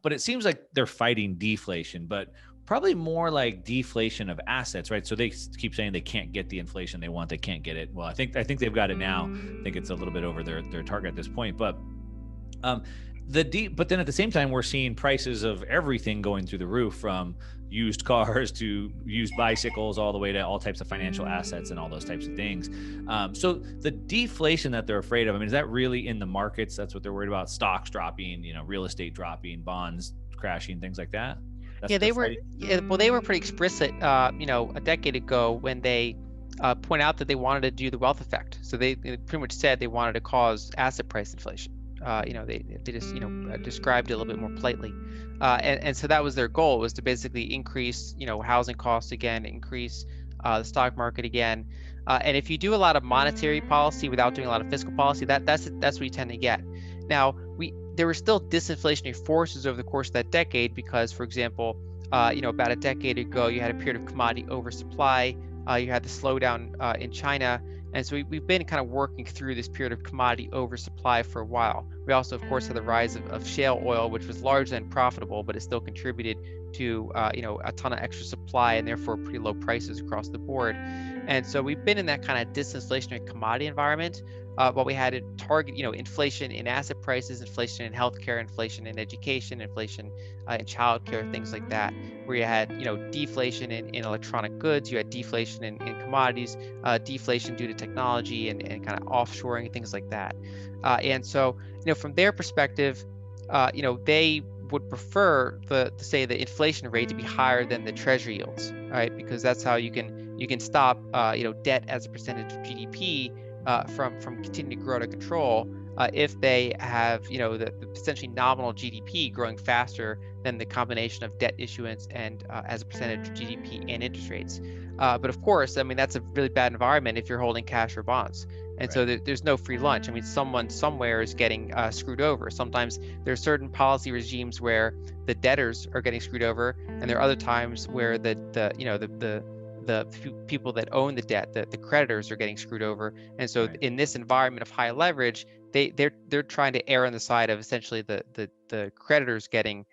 but it seems like they're fighting deflation, but probably more like deflation of assets, right? So they keep saying they can't get the inflation they want. They can't get it. Well, I think they've got it now. I think it's a little bit over their target at this point, but but then at the same time, we're seeing prices of everything going through the roof, from used cars to used bicycles, all the way to all types of financial assets and all those types of things. So the deflation that they're afraid of, I mean, is that really in the markets? That's what they're worried about: stocks dropping, real estate dropping, bonds crashing, things like that. That's Yeah, what they're they were. fighting. Yeah, well, they were pretty explicit, a decade ago when they point out that they wanted to do the wealth effect. So they pretty much said they wanted to cause asset price inflation. They just described it a little bit more politely, and so that was their goal, was to basically increase housing costs again, increase the stock market again, and if you do a lot of monetary policy without doing a lot of fiscal policy, that's what you tend to get. Now there were still disinflationary forces over the course of that decade because, for example, about a decade ago, you had a period of commodity oversupply. You had the slowdown in China. And so we've been kind of working through this period of commodity oversupply for a while. We also, of course, had the rise of shale oil, which was largely unprofitable, but it still contributed to a ton of extra supply and therefore pretty low prices across the board. And so we've been in that kind of disinflationary commodity environment. But we had to target, inflation in asset prices, inflation in healthcare, inflation in education, inflation in childcare, things like that. Where you had, deflation in electronic goods, you had deflation in commodities, deflation due to technology and kind of offshoring, things like that. And so, from their perspective, they would prefer the inflation rate to be higher than the treasury yields, right? Because that's how you can stop, debt as a percentage of GDP from continuing to grow out of control if they have the essentially nominal GDP growing faster than the combination of debt issuance and as a percentage of GDP and interest rates. But of course, I mean, that's a really bad environment if you're holding cash or bonds. And so there's no free lunch. I mean, someone somewhere is getting screwed over. Sometimes there are certain policy regimes where the debtors are getting screwed over, and there are other times where the people that own the debt, the creditors, are getting screwed over. And so in this environment of high leverage, they're trying to err on the side of essentially the creditors getting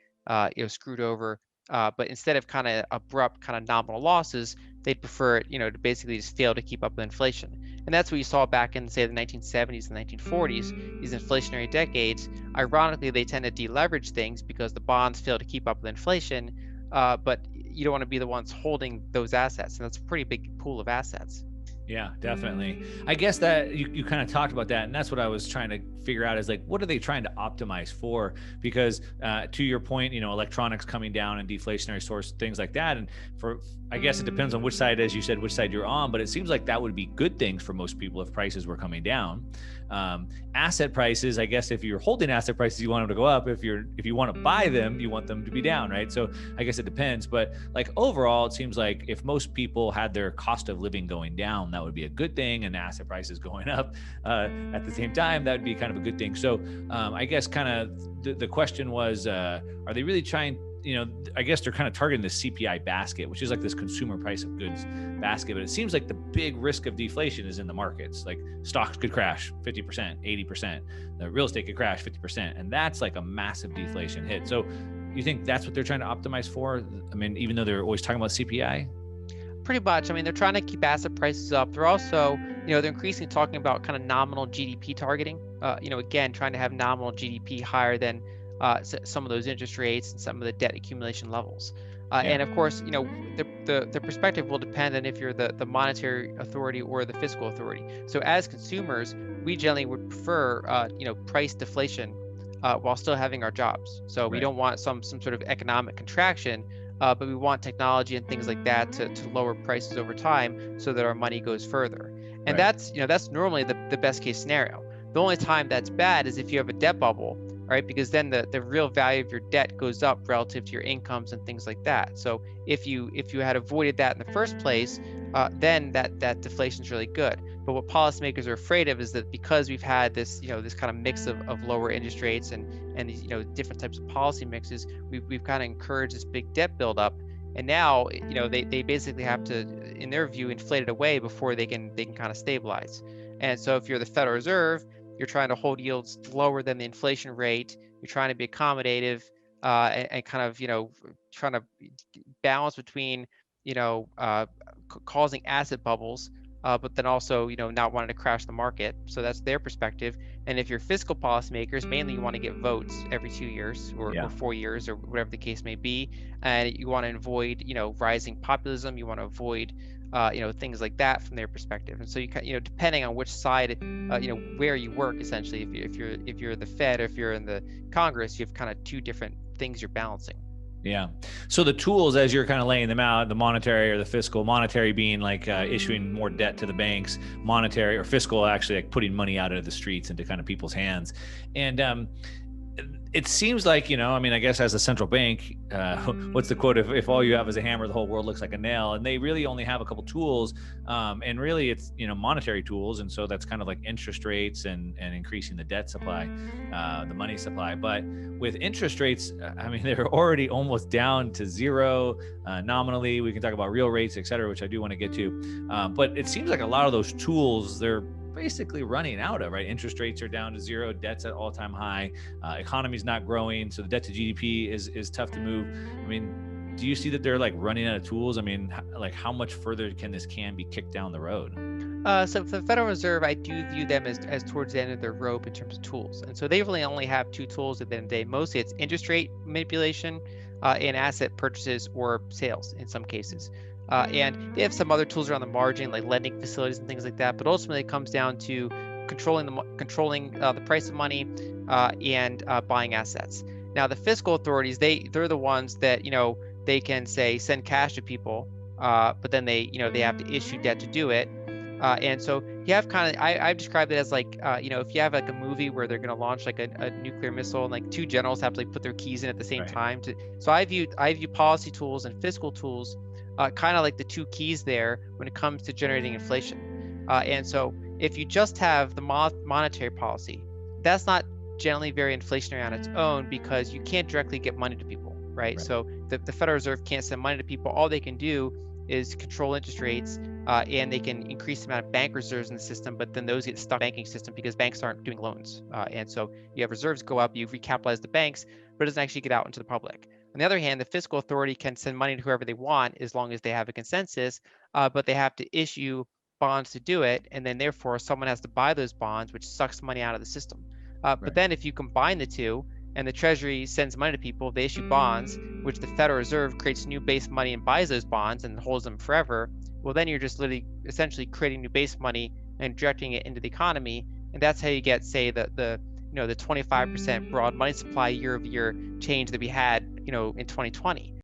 screwed over. But instead of kind of abrupt kind of nominal losses, they'd prefer it, to basically just fail to keep up with inflation. And that's what you saw back in, say, the 1970s and 1940s, these inflationary decades. Ironically, they tend to deleverage things because the bonds fail to keep up with inflation, but you don't want to be the ones holding those assets, and that's a pretty big pool of assets. Yeah, definitely. I guess that you kind of talked about that, and that's what I was trying to figure out, is like, what are they trying to optimize for? Because to your point, electronics coming down and deflationary source, things like that. And I guess it depends on which side, as you said, which side you're on, but it seems like that would be good things for most people if prices were coming down. Asset prices, I guess if you're holding asset prices, you want them to go up. If you want to buy them, you want them to be down, right? So I guess it depends. But like overall, it seems like if most people had their cost of living going down, that would be a good thing, and asset prices going up at the same time, that would be kind of a good thing. So I guess kind of the question was, are they really trying? I guess they're kind of targeting the CPI basket, which is like this consumer price of goods basket. But it seems like the big risk of deflation is in the markets. Like stocks could crash 50%, 80%. The real estate could crash 50%. And that's like a massive deflation hit. So you think that's what they're trying to optimize for? I mean, even though they're always talking about CPI? Pretty much. I mean, they're trying to keep asset prices up. They're also, they're increasingly talking about kind of nominal GDP targeting. Again, trying to have nominal GDP higher than some of those interest rates and some of the debt accumulation levels. And of course, the perspective will depend on if you're the monetary authority or the fiscal authority. So as consumers, we generally would prefer, price deflation while still having our jobs. So we don't want some sort of economic contraction, but we want technology and things like that to lower prices over time so that our money goes further. And that's normally the best case scenario. The only time that's bad is if you have a debt bubble, right? Because then the real value of your debt goes up relative to your incomes and things like that. So if you had avoided that in the first place, then that deflation is really good. But what policymakers are afraid of is that because we've had this this kind of mix of lower interest rates and these different types of policy mixes, we've kind of encouraged this big debt buildup. And now they basically have to, in their view, inflate it away before they can kind of stabilize. And so if you're the Federal Reserve, you're trying to hold yields lower than the inflation rate. You're trying to be accommodative. and kind of, trying to balance between, causing asset bubbles, but then also, not wanting to crash the market. So that's their perspective. And if you're fiscal policymakers, mainly you want to get votes every 2 years or Yeah. 4 years or whatever the case may be, and you want to avoid, rising populism. You want to avoid, things like that from their perspective. And so depending on which side, where you work, essentially, if you're the Fed or if you're in the Congress, you have kind of two different things you're balancing. Yeah. So the tools, as you're kind of laying them out, the monetary or the fiscal, monetary being like issuing more debt to the banks, monetary or fiscal, actually like putting money out into the streets into kind of people's hands. And it seems like, I mean, I guess as a central bank, what's the quote? If all you have is a hammer, the whole world looks like a nail. And they really only have a couple tools. And really it's, monetary tools. And so that's kind of like interest rates and increasing the debt supply, the money supply. But with interest rates, I mean, they're already almost down to zero nominally. We can talk about real rates, et cetera, which I do want to get to. But it seems like a lot of those tools, they're basically running out of, right? Interest rates are down to zero, debt's at all-time high, economy's not growing, so the debt to GDP is tough to move. I mean, do you see that they're like running out of tools? I mean, like how much further can this can be kicked down the road? So for the Federal Reserve, I do view them as towards the end of their rope in terms of tools. And so they really only have two tools at the end of the day. Mostly it's interest rate manipulation and asset purchases or sales in some cases. And they have some other tools around the margin, like lending facilities and things like that. But ultimately, it comes down to controlling the price of money and buying assets. Now, the fiscal authorities, they're the ones that they can say send cash to people, but then they have to issue debt to do it. And so you have kind of, I've described it as like, if you have like a movie where they're going to launch like a nuclear missile and like two generals have to like put their keys in at the same time. So I view policy tools and fiscal tools kind of like the two keys there when it comes to generating inflation. And so if you just have the monetary policy, that's not generally very inflationary on its own because you can't directly get money to people, right? So the Federal Reserve can't send money to people. All they can do is control interest rates and they can increase the amount of bank reserves in the system, but then those get stuck in the banking system because banks aren't doing loans. And so you have reserves go up, you recapitalize the banks, but it doesn't actually get out into the public. On the other hand, the fiscal authority can send money to whoever they want as long as they have a consensus, but they have to issue bonds to do it, and then therefore someone has to buy those bonds, which sucks money out of the system. But then if you combine the two, and the Treasury sends money to people, they issue bonds, which the Federal Reserve creates new base money and buys those bonds and holds them forever, well, then you're just literally essentially creating new base money and directing it into the economy, and that's how you get, say, the 25% broad money supply year-over-year change that we had, in 2020.